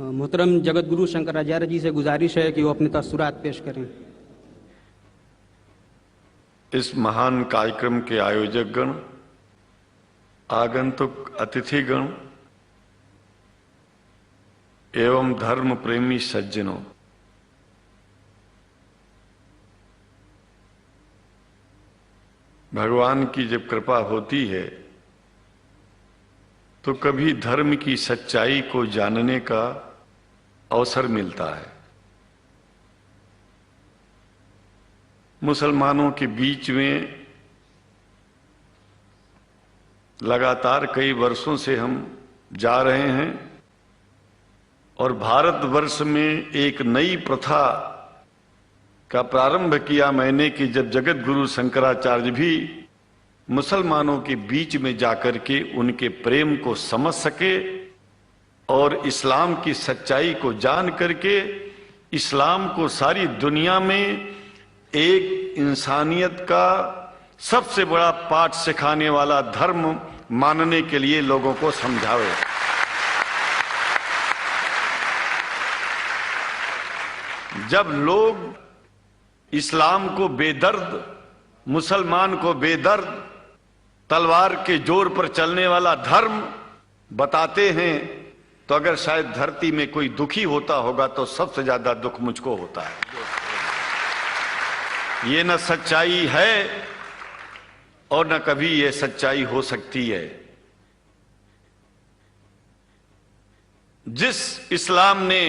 मोहतरम जगत गुरु शंकराचार्य जी से गुजारिश है कि वो अपने तअस्सुरात पेश करें। इस महान कार्यक्रम के आयोजक गण, आगंतुक अतिथिगण एवं धर्म प्रेमी सज्जनों, भगवान की जब कृपा होती है तो कभी धर्म की सच्चाई को जानने का अवसर मिलता है। मुसलमानों के बीच में लगातार कई वर्षों से हम जा रहे हैं और भारतवर्ष में एक नई प्रथा का प्रारंभ किया मैंने कि जब जगत गुरु शंकराचार्य भी मुसलमानों के बीच में जाकर के उनके प्रेम को समझ सके और इस्लाम की सच्चाई को जान करके इस्लाम को सारी दुनिया में एक इंसानियत का सबसे बड़ा पाठ सिखाने वाला धर्म मानने के लिए लोगों को समझावे। जब लोग इस्लाम को बेदर्द, मुसलमान को बेदर्द, तलवार के जोर पर चलने वाला धर्म बताते हैं तो अगर शायद धरती में कोई दुखी होता होगा तो सबसे ज्यादा दुख मुझको होता है। ये न सच्चाई है और न कभी ये सच्चाई हो सकती है। जिस इस्लाम ने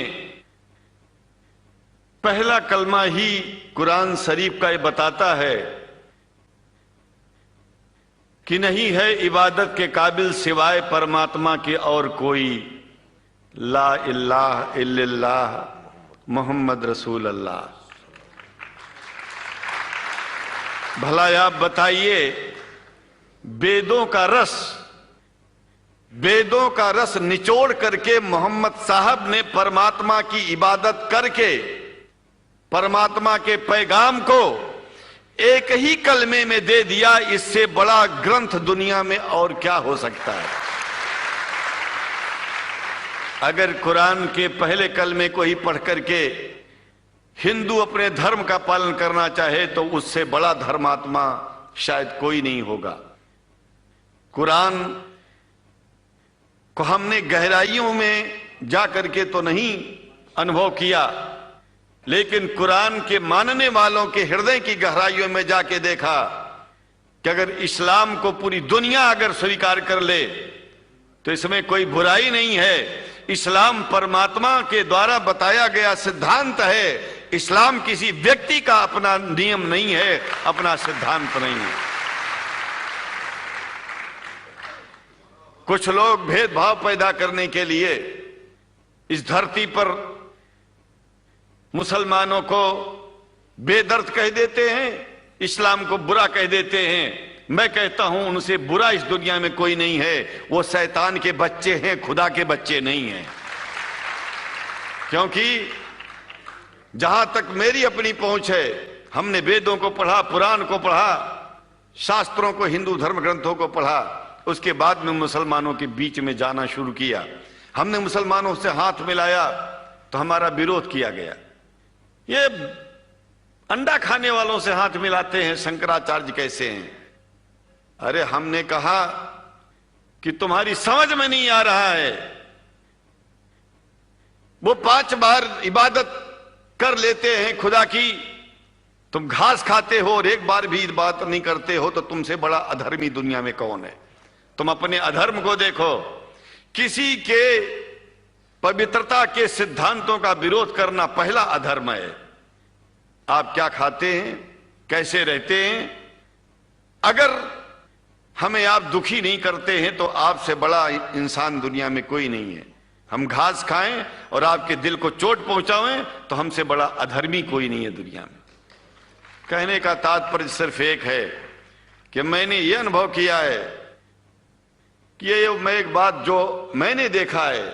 पहला कलमा ही कुरान शरीफ का ये बताता है कि नहीं है इबादत के काबिल सिवाय परमात्मा के और कोई, ला इलाहा इल्लल्लाह मोहम्मद रसूल अल्लाह। भला आप बताइए, वेदों का रस निचोड़ करके मोहम्मद साहब ने परमात्मा की इबादत करके परमात्मा के पैगाम को एक ही कलमे में दे दिया। इससे बड़ा ग्रंथ दुनिया में और क्या हो सकता है। अगर कुरान के पहले कलमे को ही पढ़ करके हिंदू अपने धर्म का पालन करना चाहे तो उससे बड़ा धर्मात्मा शायद कोई नहीं होगा। कुरान को हमने गहराइयों में जा करके तो नहीं अनुभव किया, लेकिन कुरान के मानने वालों के हृदय की गहराइयों में जाके देखा कि अगर इस्लाम को पूरी दुनिया अगर स्वीकार कर ले तो इसमें कोई बुराई नहीं है। इस्लाम परमात्मा के द्वारा बताया गया सिद्धांत है। इस्लाम किसी व्यक्ति का अपना नियम नहीं है, अपना सिद्धांत नहीं है। कुछ लोग भेदभाव पैदा करने के लिए इस धरती पर मुसलमानों को बेदर्द कह देते हैं, इस्लाम को बुरा कह देते हैं। मैं कहता हूं उनसे बुरा इस दुनिया में कोई नहीं है। वो शैतान के बच्चे हैं, खुदा के बच्चे नहीं हैं। क्योंकि जहां तक मेरी अपनी पहुंच है, हमने वेदों को पढ़ा, पुराण को पढ़ा, शास्त्रों को, हिंदू धर्म ग्रंथों को पढ़ा। उसके बाद में मुसलमानों के बीच में जाना शुरू किया। हमने मुसलमानों से हाथ मिलाया तो हमारा विरोध किया गया। ये अंडा खाने वालों से हाथ मिलाते हैं, शंकराचार्य कैसे हैं। अरे हमने कहा कि तुम्हारी समझ में नहीं आ रहा है। वो 5 बार इबादत कर लेते हैं खुदा की, तुम घास खाते हो और एक बार भी इबादत नहीं करते हो, तो तुमसे बड़ा अधर्मी दुनिया में कौन है। तुम अपने अधर्म को देखो। किसी के पवित्रता के सिद्धांतों का विरोध करना पहला अधर्म है। आप क्या खाते हैं, कैसे रहते हैं, अगर हमें आप दुखी नहीं करते हैं तो आपसे बड़ा इंसान दुनिया में कोई नहीं है। हम घास खाएं और आपके दिल को चोट पहुंचाएं तो हमसे बड़ा अधर्मी कोई नहीं है दुनिया में। कहने का तात्पर्य सिर्फ एक है कि मैंने ये अनुभव किया है कि ये मैं एक बात जो मैंने देखा है,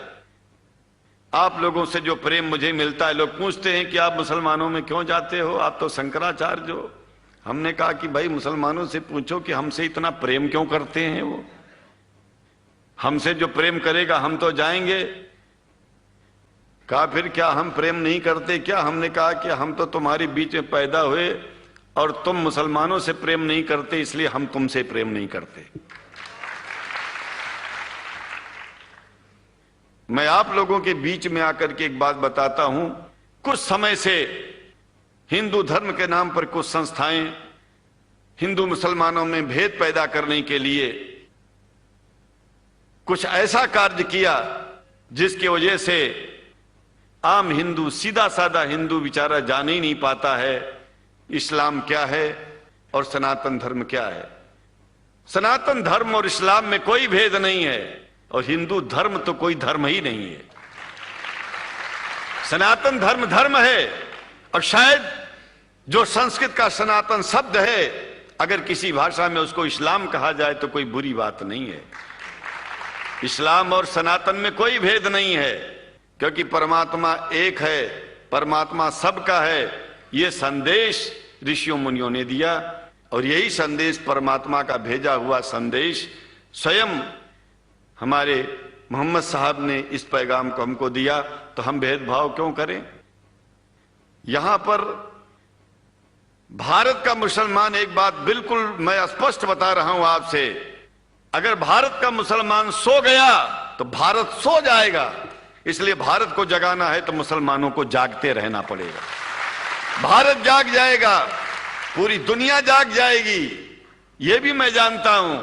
आप लोगों से जो प्रेम मुझे मिलता है, लोग पूछते हैं कि आप मुसलमानों में क्यों जाते हो, आप तो शंकराचार्य हो। हमने कहा कि भाई मुसलमानों से पूछो कि हमसे इतना प्रेम क्यों करते हैं। वो हमसे जो प्रेम करेगा हम तो जाएंगे। कहा फिर क्या हम प्रेम नहीं करते क्या? हमने कहा कि हम तो तुम्हारे बीच में पैदा हुए और तुम मुसलमानों से प्रेम नहीं करते, इसलिए हम तुमसे प्रेम नहीं करते। मैं आप लोगों के बीच में आकर के एक बात बताता हूं। कुछ समय से हिंदू धर्म के नाम पर कुछ संस्थाएं हिंदू मुसलमानों में भेद पैदा करने के लिए कुछ ऐसा कार्य किया जिसकी वजह से आम हिंदू, सीधा साधा हिंदू बेचारा जान ही नहीं पाता है इस्लाम क्या है और सनातन धर्म क्या है। सनातन धर्म और इस्लाम में कोई भेद नहीं है और हिंदू धर्म तो कोई धर्म ही नहीं है। सनातन धर्म धर्म है और शायद जो संस्कृत का सनातन शब्द है, अगर किसी भाषा में उसको इस्लाम कहा जाए तो कोई बुरी बात नहीं है। इस्लाम और सनातन में कोई भेद नहीं है, क्योंकि परमात्मा एक है, परमात्मा सबका है। यह संदेश ऋषियों मुनियों ने दिया और यही संदेश, परमात्मा का भेजा हुआ संदेश, स्वयं हमारे मोहम्मद साहब ने इस पैगाम को हमको दिया। तो हम भेदभाव क्यों करें? यहां पर भारत का मुसलमान, एक बात बिल्कुल मैं स्पष्ट बता रहा हूं आपसे, अगर भारत का मुसलमान सो गया तो भारत सो जाएगा। इसलिए भारत को जगाना है तो मुसलमानों को जागते रहना पड़ेगा। भारत जाग जाएगा, पूरी दुनिया जाग जाएगी। यह भी मैं जानता हूं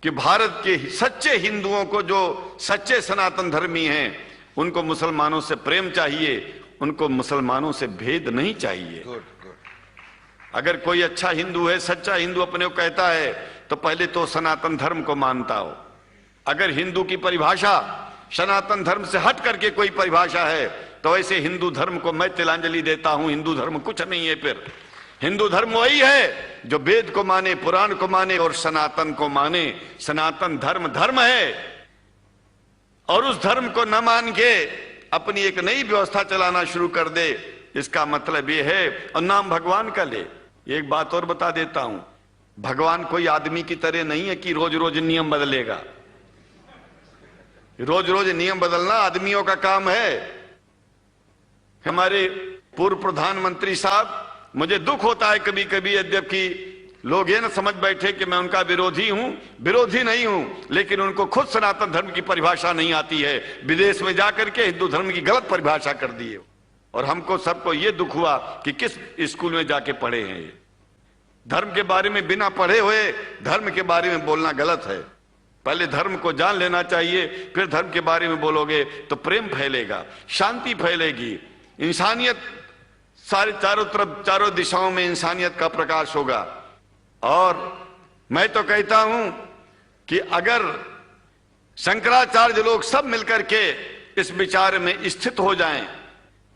कि भारत के सच्चे हिंदुओं को, जो सच्चे सनातन धर्मी हैं, उनको मुसलमानों से प्रेम चाहिए, उनको मुसलमानों से भेद नहीं चाहिए। अगर कोई अच्छा हिंदू है, सच्चा हिंदू अपने को कहता है, तो पहले तो सनातन धर्म को मानता हो। अगर हिंदू की परिभाषा सनातन धर्म से हट करके कोई परिभाषा है, तो ऐसे हिंदू धर्म को मैं तिलांजलि देता हूं। हिंदू धर्म कुछ नहीं है। फिर हिंदू धर्म वही है जो वेद को माने, पुराण को माने और सनातन को माने। सनातन धर्म धर्म है और उस धर्म को न मान के अपनी एक नई व्यवस्था चलाना शुरू कर दे, इसका मतलब यह है, और नाम भगवान का ले। एक बात और बता देता हूं, भगवान कोई आदमी की तरह नहीं है कि रोज रोज नियम बदलेगा। रोज रोज नियम बदलना आदमियों का काम है। हमारे पूर्व प्रधानमंत्री साहब, मुझे दुख होता है कभी कभी, यद्यपि लोग ये न समझ बैठे कि मैं उनका विरोधी हूं, विरोधी नहीं हूं, लेकिन उनको खुद सनातन धर्म की परिभाषा नहीं आती है। विदेश में जाकर के हिंदू धर्म की गलत परिभाषा कर दी है और हमको सबको ये दुख हुआ कि किस स्कूल में जाके पढ़े हैं। ये धर्म के बारे में बिना पढ़े हुए धर्म के बारे में बोलना गलत है। पहले धर्म को जान लेना चाहिए, फिर धर्म के बारे में बोलोगे तो प्रेम फैलेगा, शांति फैलेगी, इंसानियत सारे चारों तरफ, चारों दिशाओं में इंसानियत का प्रकाश होगा। और मैं तो कहता हूं कि अगर शंकराचार्य लोग सब मिलकर के इस विचार में स्थित हो जाएं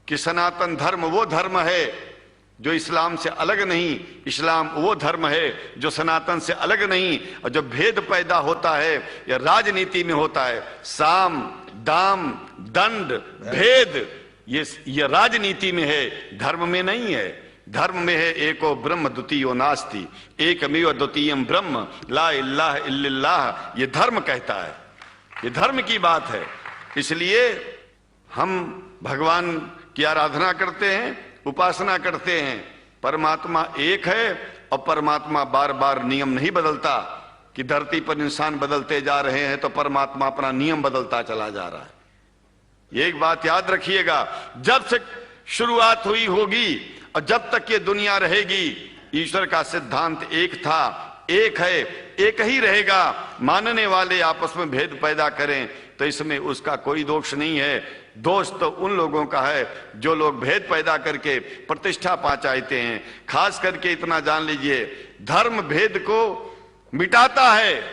कि सनातन धर्म वो धर्म है जो इस्लाम से अलग नहीं, इस्लाम वो धर्म है जो सनातन से अलग नहीं, और जो भेद पैदा होता है या राजनीति में होता है, साम दाम दंड भेद, ये राजनीति में है, धर्म में नहीं है। धर्म में है एको ब्रह्म द्वितीयो नास्ति, एकमेव द्वितीयम ब्रह्म ला इलाहा इल्लल्लाह। ये धर्म कहता है, ये धर्म की बात है। इसलिए हम भगवान की आराधना करते हैं, उपासना करते हैं। परमात्मा एक है और परमात्मा बार बार नियम नहीं बदलता कि धरती पर इंसान बदलते जा रहे हैं तो परमात्मा अपना नियम बदलता चला जा रहा है। एक बात याद रखिएगा, जब से शुरुआत हुई होगी और जब तक ये दुनिया रहेगी, ईश्वर का सिद्धांत एक था, एक है, एक ही रहेगा। मानने वाले आपस में भेद पैदा करें तो इसमें उसका कोई दोष नहीं है। दोष तो उन लोगों का है जो लोग भेद पैदा करके प्रतिष्ठा पा चाहते हैं। खास करके इतना जान लीजिए, धर्म भेद को मिटाता है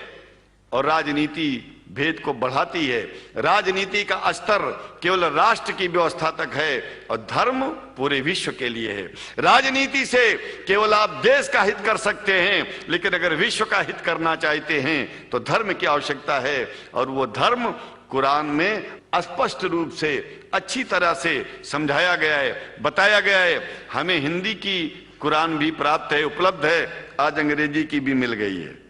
और राजनीति भेद को बढ़ाती है। राजनीति का स्तर केवल राष्ट्र की व्यवस्था तक है और धर्म पूरे विश्व के लिए है। राजनीति से केवल आप देश का हित कर सकते हैं, लेकिन अगर विश्व का हित करना चाहते हैं तो धर्म की आवश्यकता है। और वो धर्म कुरान में स्पष्ट रूप से अच्छी तरह से समझाया गया है, बताया गया है। हमें हिंदी की कुरान भी प्राप्त है, उपलब्ध है, आज अंग्रेजी की भी मिल गई है।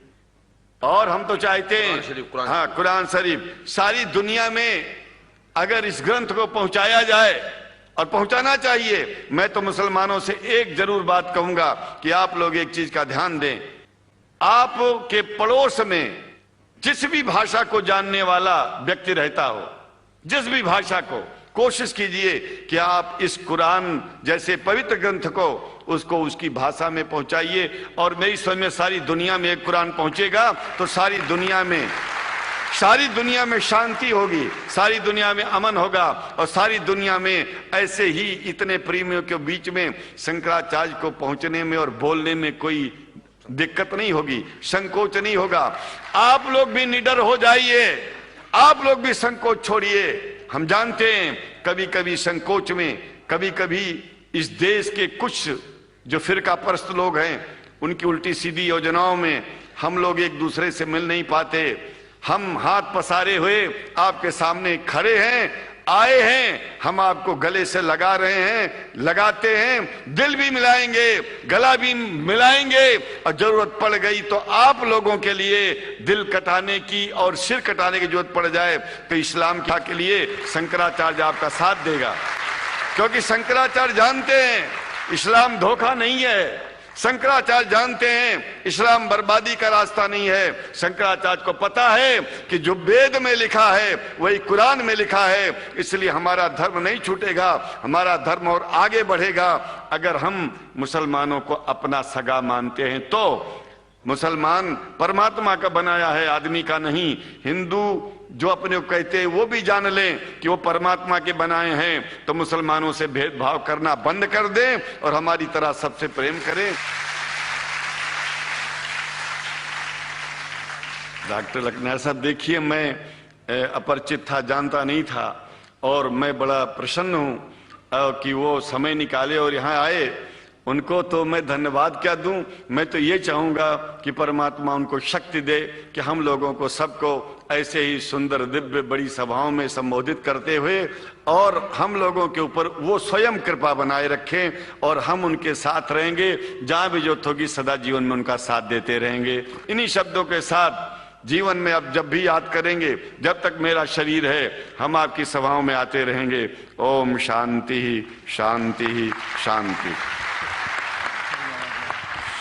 और हम तो चाहते हैं, हाँ, कुरान शरीफ सारी दुनिया में अगर इस ग्रंथ को पहुंचाया जाए, और पहुंचाना चाहिए, मैं तो मुसलमानों से एक जरूर बात कहूंगा कि आप लोग एक चीज का ध्यान दें। आपके पड़ोस में जिस भी भाषा को जानने वाला व्यक्ति रहता हो, जिस भी भाषा को, कोशिश कीजिए कि आप इस कुरान जैसे पवित्र ग्रंथ को उसको उसकी भाषा में पहुंचाइए। और मेरी समझ में सारी दुनिया में एक कुरान पहुंचेगा तो सारी दुनिया में शांति होगी, सारी दुनिया में अमन होगा, और सारी दुनिया में ऐसे ही इतने प्रेमियों के बीच में शंकराचार्य को पहुंचने में और बोलने में कोई दिक्कत नहीं होगी, संकोच नहीं होगा। आप लोग भी निडर हो जाइए, आप लोग भी संकोच छोड़िए। हम जानते हैं कभी कभी संकोच में, कभी कभी इस देश के कुछ जो फिरका परस्त लोग हैं उनकी उल्टी सीधी योजनाओं में हम लोग एक दूसरे से मिल नहीं पाते। हम हाथ पसारे हुए आपके सामने खड़े हैं, आए हैं, हम आपको गले से लगा रहे हैं, लगाते हैं, दिल भी मिलाएंगे, गला भी मिलाएंगे, और जरूरत पड़ गई तो आप लोगों के लिए दिल कटाने की और सिर कटाने की जरूरत पड़ जाए तो इस्लाम के लिए शंकराचार्य आपका साथ देगा। क्योंकि शंकराचार्य जानते हैं इस्लाम धोखा नहीं है, शंकराचार्य जानते हैं इस्लाम बर्बादी का रास्ता नहीं है। शंकराचार्य को पता है कि जो वेद में लिखा है वही कुरान में लिखा है, इसलिए हमारा धर्म नहीं छूटेगा, हमारा धर्म और आगे बढ़ेगा। अगर हम मुसलमानों को अपना सगा मानते हैं तो मुसलमान परमात्मा का बनाया है, आदमी का नहीं। हिंदू जो अपने को कहते हैं वो भी जान लें कि वो परमात्मा के बनाए हैं, तो मुसलमानों से भेदभाव करना बंद कर दें और हमारी तरह सबसे प्रेम करें। डॉक्टर लखनार साहब, देखिए मैं अपरिचित था, जानता नहीं था, और मैं बड़ा प्रसन्न हूं कि वो समय निकाले और यहाँ आए। उनको तो मैं धन्यवाद क्या दूं, मैं तो ये चाहूंगा कि परमात्मा उनको शक्ति दे कि हम लोगों को सबको ऐसे ही सुंदर दिव्य बड़ी सभाओं में संबोधित करते हुए और हम लोगों के ऊपर वो स्वयं कृपा बनाए रखें, और हम उनके साथ रहेंगे, जहां भी जरूरत होगी सदा जीवन में उनका साथ देते रहेंगे। इन्हीं शब्दों के साथ जीवन में अब जब भी याद करेंगे, जब तक मेरा शरीर है, हम आपकी सभाओं में आते रहेंगे। ओम शांति ही शांति ही शांति।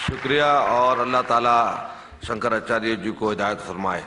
शुक्रिया, और अल्लाह ताला शंकराचार्य जी को हिदायत फरमाए।